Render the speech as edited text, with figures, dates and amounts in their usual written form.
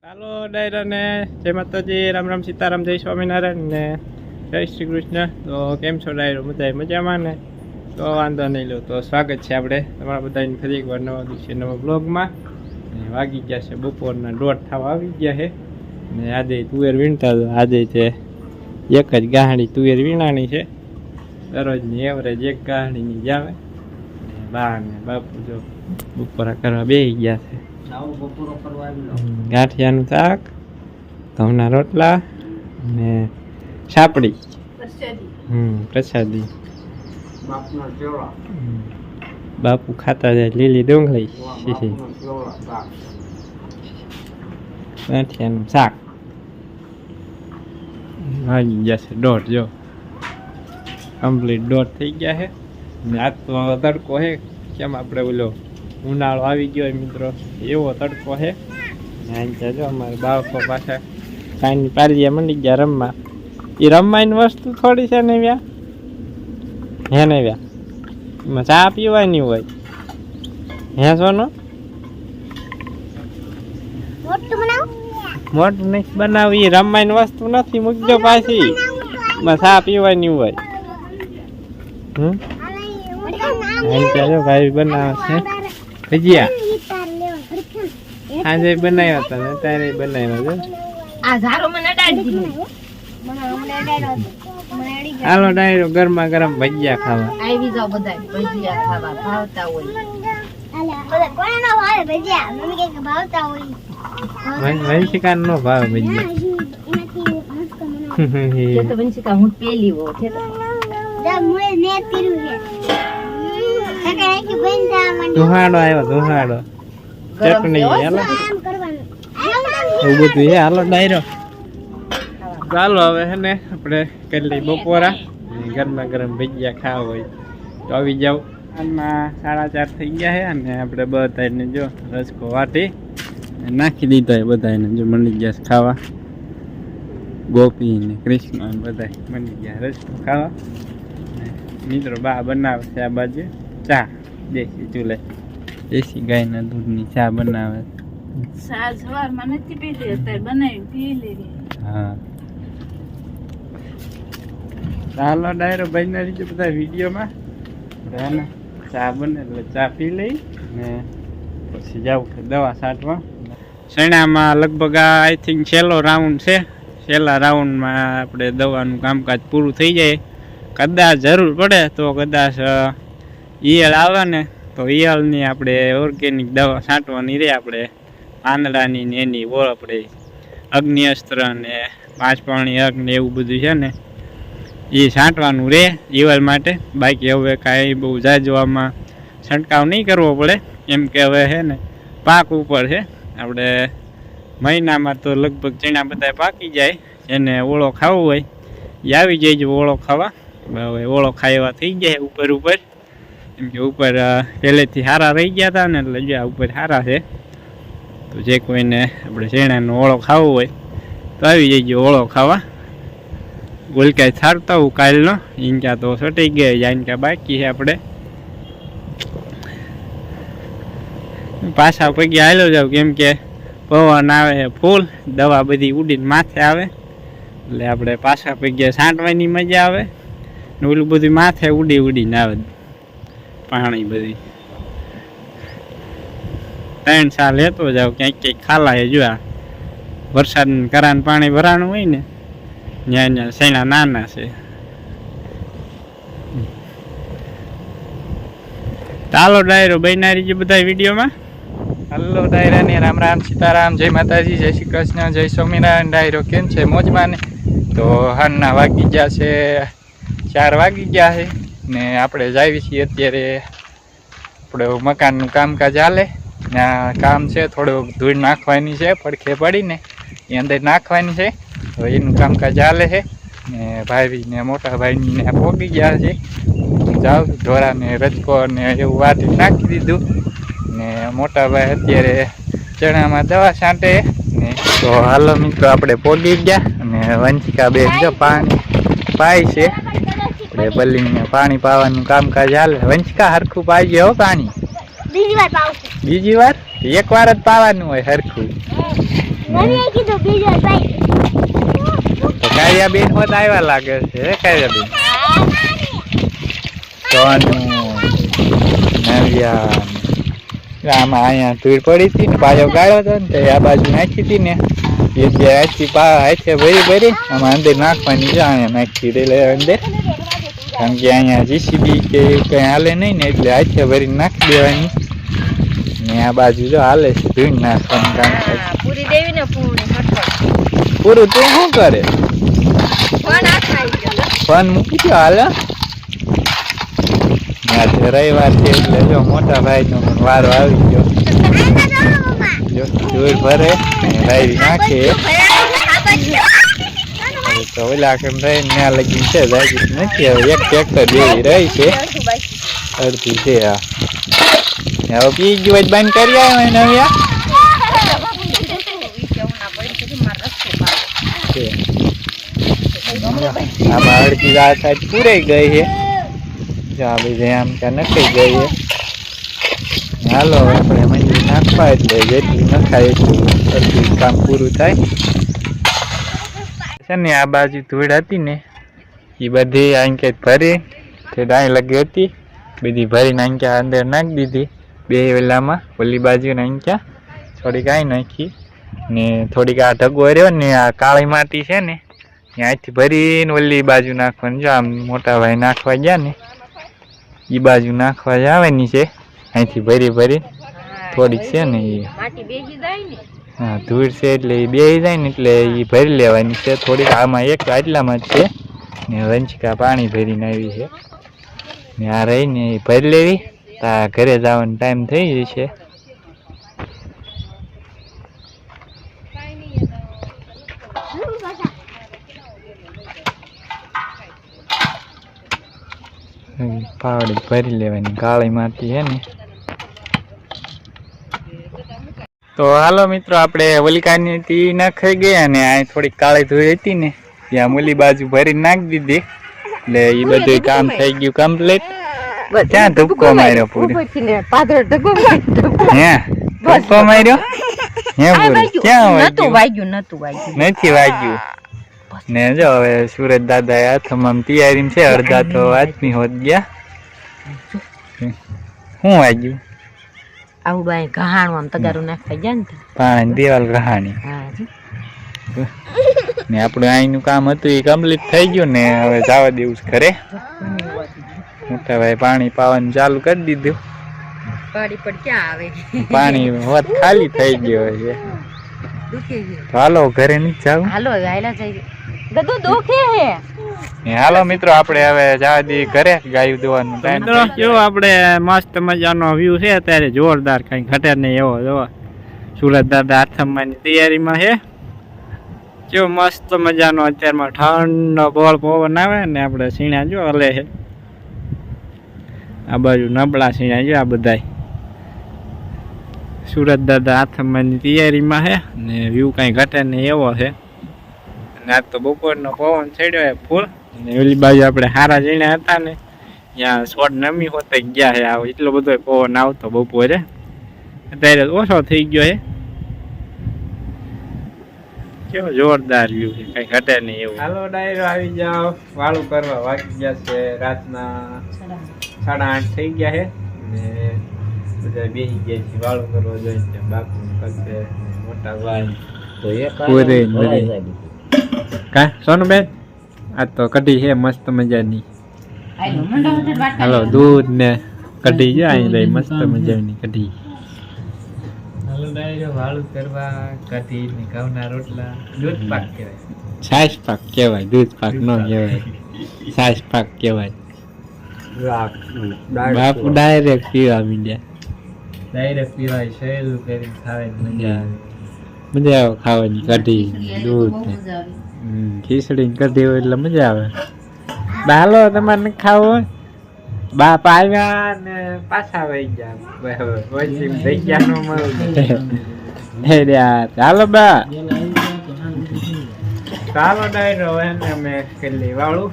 ચાલો ડાયરા ને જય માતાજી, રામ રામ, સીતારામ, જય સ્વામિનારાયણ ને જય શ્રી કૃષ્ણ. તો કેમ છો ડાયરો? બધા મજામાં ને? તો વાંધો નહીં લો. તો સ્વાગત છે આપણે તમારા બધાને ફરી એકવાર નવા દિવસે નવા બ્લોગમાં. ને વાગી ગયા છે બપોરના 1:30 થવા આવી ગયા છે. ને આજે તુવેર વીણતા આજે તે એક જ ગાહડી તુવેર વીણાની છે. દરરોજની એવરેજ એક ગાહડીની જ આવે. બા ને બાપુ જો બપોરા કરવા બેસી ગયા છે. ગાંઠિયાનું શાક, ઘઉંના રોટલા ને સાપડી, પ્રસાદી. બાપુ ખાતા જાય લીલી ડુંગળી, ગાંઠિયાનું શાક. વાગી ગયા છે 1:30 જો કમ્પ્લીટ 1:30 થઈ ગયા છે. આજ તો તડકો છે, કેમ આપણે ઓલો ઉનાળો આવી ગયો મિત્રો, એવો તડકો છે. અહીંયા જો અમારે બાળકો પાછા કાંઈ પાલીએ મંડી ગયા રમવા. એ રમવાની વસ્તુ થોડી છે ને વ્યા હે ને વ્યા, એમાં ચા પીવાની હોય હે સોનો? મોટું નહીં બનાવી, એ રમવાની વસ્તુ નથી, મૂકજો પાછી. એમાં ચા પીવાની હોય. અહીંયા જો ભાઈ બનાવે છે ભજીયા. આજે બનાવ્યા હતા ને ત્યારે બનાવ્યા છે. હાલો ડાયરો ગરમા ગરમ ભજીયા ખાવા આવી જાવ બધા ભજીયા ખાવા ભાવતા હોય. વંશિકા નો ભાવ ભજીયા. વંશિકા હું પેલી હો છે ધુહાડો આવ્યો, ધુહાડો ચટણી હાલો એવું બધું એ. હાલો ડાયરો ચાલો હવે હે ને આપણે કરી લઈ બપોરા. ગરમા ગરમ ભજીયા ખાવા હોય તો આવી જાવ. આમાં 4:30 થઈ ગયા છે અને આપણે બધાને જો રસકો વાટી નાખી દીધો એ બધાને જો મળી ગયા ખાવા. ગોપી ને કૃષ્ણ ને બધા મળી ગયા રસકો ખાવા. મિત્રો બા બનાવે છે આ બાજુ ચા, દેશી ચૂલે દેશી ગાયના દૂધની ચા બનાવે. ચા સવારમાં નથી પીધી, અત્યારે બનાવી પી લેવી. હા ચાલો ડાયરો ભાઈ ના રીતે બધા વિડીયોમાં ને ચા બને એટલે ચા પી લઈ ને પછી જાવ દવા છાંટવા. શેણામાં લગભગ આઈ થિંક છેલ્લો રાઉન્ડ છે. છેલ્લા રાઉન્ડમાં આપણે દવાનું કામકાજ પૂરું થઈ જાય. કદાચ જરૂર પડે તો કદાચ ઈયળ આવે ને તો ઈયળની આપણે ઓર્ગેનિક દવા છાંટવાની રહે. આપણે પાંદડાની ને એની ઓળ આપણે અગ્નિ અસ્ત્ર ને 5 પાણી અગ્નિ ને એવું બધું છે ને એ છાંટવાનું રહે ઈયળ માટે. બાકી હવે કાંઈ બહુ જાજવામાં છંટકાવ નહીં કરવો પડે, કેમ કે હવે છે ને પાક ઉપર છે. આપણે મહિનામાં તો લગભગ ચણા બધા પાકી જાય. એને ઓળો ખાવો હોય એ આવી જાય ઓળો ખાવા. હવે ઓળો ખાવા થઈ જાય ઉપર ઉપર, કેમ કે ઉપર પહેલેથી સારા રહી ગયા હતા ને એટલે જો ઉપર સારા છે. તો જે કોઈને આપણે શેણાનો ઓળો ખાવો હોય તો આવી જઈએ ઓળો ખાવા. ગોલકાઈ છાડતા હું કાલનો ઈંકા તો સટી ગયા, ઈંકા બાકી છે. આપણે પાછા પગે હાલો જાવ, કેમ કે પવન આવે ફૂલ, દવા બધી ઉડીને માથે આવે એટલે આપણે પાછા પગે છાંટવાની મજા આવે ને ઓલું બધું માથે ઉડી ઉડીને આવે પાણી બધી. 3 સાલ લેતો જાવ ક્યાંક ક્યાંક ખાલા જો આ વરસાદ કરાને પાણી ભરાણું હોય ને ત્યાં ત્યાં શેણા નાના છે. ચાલો ડાયરો બનારી છે બધા વિડીયોમાં. હલો ડાયરા ને રામ રામ, સીતારામ, જય માતાજી, જય શ્રી કૃષ્ણ, જય સ્વામિનારાયણ. ડાયરો કેમ છે? મોજમાં ને? તો હાલના વાગી ગયા છે 4 વાગી ગયા છે ને આપણે જાવી છીએ અત્યારે આપણે મકાનનું કામકાજ હાલે. ત્યાં કામ છે, થોડુંક ધૂળ નાખવાની છે, પડખે પડીને એ અંદર નાખવાની છે. તો એનું કામકાજ હાલે છે ને ભાઈ ને મોટા ભાઈને પોગી ગયા છે. જાઉં ઢોરાને રજકો ને એવું વાટી નાખી દીધું ને મોટા ભાઈ અત્યારે ચણામાં દવા છાંટે ને. તો હાલો મિત્રો આપણે પોગી ગયા અને વંશિકા બેન જો પાણી પાય છે. આપણે બલ્લીને પાણી પાવાનું કામકાજ હાલે. વંશિકા હરખું પાઈ ગયો પાણી? બીજી વાર? એક વાર જ પાવાનું હોય હરખું. તો કાળિયા બેન હોત આવ્યા લાગે છે કાળિયા બેન સોનું નવ્યા આમાં અહીંયા ધૂળ પડી હતી ને પાયો ગાળ્યો હતો ને તે આ બાજુ નાખી હતી ને એ જે હાથે ભરી ભરી આમાં અંદર નાખવાની છે અહીંયા નાખી એટલે અંદર કારણ કે અહીંયા જીસીબી કે કઈ હાલે નહીં ને એટલે હાથે ભરી નાખી દેવાની ને આ બાજુ જો હાલે છે ધૂળ નાખવાનું કામ થાય પૂરી દેવી ને પૂરું તું શું કરે ફોન મૂકી દો હાલ આજે રવિવાર છે એટલે જો મોટા ભાઈ નો પણ વારો આવી ગયો જો ધૂળ ભરે રાયરી નાખે તો ઓલા કેમ રહી ત્યાં લગી છે જાગી નથી હવે એક ટ્રેક્ટર જેવી રહી છે અડધી છે આ હવે પી ગયું બંધ કરી આવ્યો નવ્યા આમાં અડધી આ સાઈડ પૂરાઈ ગઈ છે આ બધી આમ ત્યાં નખાઈ ગઈ છે હાલો આપણે મંદિર નાખવા એટલે જેટલી નખાય એટલું અડધું કામ પૂરું થાય છે ને આ બાજુ ધૂળ હતી ને એ બધી આંકે ભરી તે ડાઈ લગી હતી બધી ભરીને આંક્યા અંદર નાખી દીધી બે વેલામાં ઓલી બાજુ ને આંક્યા થોડીક આઈ નાખી ને થોડીક આ ઢગો રહ્યો ને આ કાળી માટી છે ને અહીંથી ભરીને ઓલી બાજુ નાખવાની જો આમ મોટા ભાઈ નાખવા ગયા ને એ બાજુ નાખવા જવાની છે અહીંથી ભરી ભરી થોડીક છે ને એ હા ધૂળ છે એટલે એ બેસી જાય ને એટલે એ ભરી લેવાની છે થોડીક આમાં એક આટલામાં જ છે ને વંચિકા પાણી ભરીને આવી છે ને આ રહીને એ ભરી લેવી તા ઘરે જવાનો ટાઈમ થઈ જશે પાવડી ભરી લેવાની કાળી માટી છે ને તો હાલો મિત્રો આપણે ઓલિકાની ટી નાખાઈ ગયા ને આ થોડીક કાળી ધોઈ હતી ને ત્યાં મૂલી બાજુ ભરીને નાખી દીધી એટલે એ બધું કામ થઈ ગયું કમ્પ્લીટ ક્યાં ધુપકો માર્યો પૂરી હે ધુપકો માર્યો હે પૂરી ક્યાં વાગ્યું નથી વાગ્યું ને જો હવે સુરત દાદા હાથમાં તૈયારી છે અડધા તો આદમી હોત ગયા શું વાગ્યું આવડું અહીં ઘહાણું આમ તગારું નાખતા ગયા ને પાણી દિવાલ ઘહાણી ને આપણું અહીંનું કામ હતું એ કમ્પ્લીટ થઈ ગયું ને હવે જવા દેવું છે ઘરે મોટા ભાઈ પાણી પાવાનું ચાલુ કરી દીધું પાણી હોત ખાલી થઈ ગયો છે હાલો ઘરે નહીં જાવ હાલો મિત્રો આપણે હવે જવા દઈએ ઘરે ગાયું દોવાનું મિત્રો કેવો આપણે મસ્ત મજાનો વ્યૂ છે અત્યારે જોરદાર કઈ ઘટે નહીં એવો જો સુરત દાદા આથમવાની તૈયારીમાં છે કેવો મસ્ત મજાનો અત્યારમાં ઠંડો બોળ પવન આવે ને આપણે સીણા જો હલે છે આ બાજુ નબળા સીણા જો આ બધાય સુરત દાદા આથમવાની તૈયારીમાં છે ને વ્યૂ કઈ ઘટે નહીં એવો છે આજ તો બપોરનો પવન છેડ્યો ફૂલ ને ઓલી બાજુ આપણે હારા જઈને હતા ને ત્યાં શોર્ટ નમી હોતે ગયા છે આવો એટલો બધો પવન આવતો બપોરે અત્યારે ઓછો થઈ ગયો છે કેવો જોરદાર વ્યૂ છે કઈ ઘટે નહીં એવું હાલો ડાયરો આવી જાઓ વાળું કરવા વાગી ગયા છે રાતના 8:30 થઈ ગયા છે ને બધા બેસી ગયા છે વાળું કરવા જોઈએ બાપુ કરશે મોટા ભાઈ તો પૂરે કા સોનુબેન આ તો કઢી છે મસ્ત મજાની હાલો દૂધ ને કઢી છે અહીં રહી મસ્ત મજાની કઢી હાલો ડાયરો વાળું કરવા કઢી ને ઘઉંના રોટલા દૂધ પાક કહેવાય છાશ પાક કહેવાય દૂધ પાક ન કહેવાય છાશ પાક કહેવાય બાપુ ડાયરેક્ટ પીવા મીડ્યા ડાયરેક્ટ પીવાય સહેલું કરીને ખાવાની મજા આવે ખાવાની કઢી દૂધ ને ખીચડી કઢી હોય એટલે મજા આવે બાલો તમારે ખાવો બાપ આવ્યા ને પાછા વહી ગયા ન મળે ચાલો બા ચાલો ડાયરો એને અમે કરી વાળું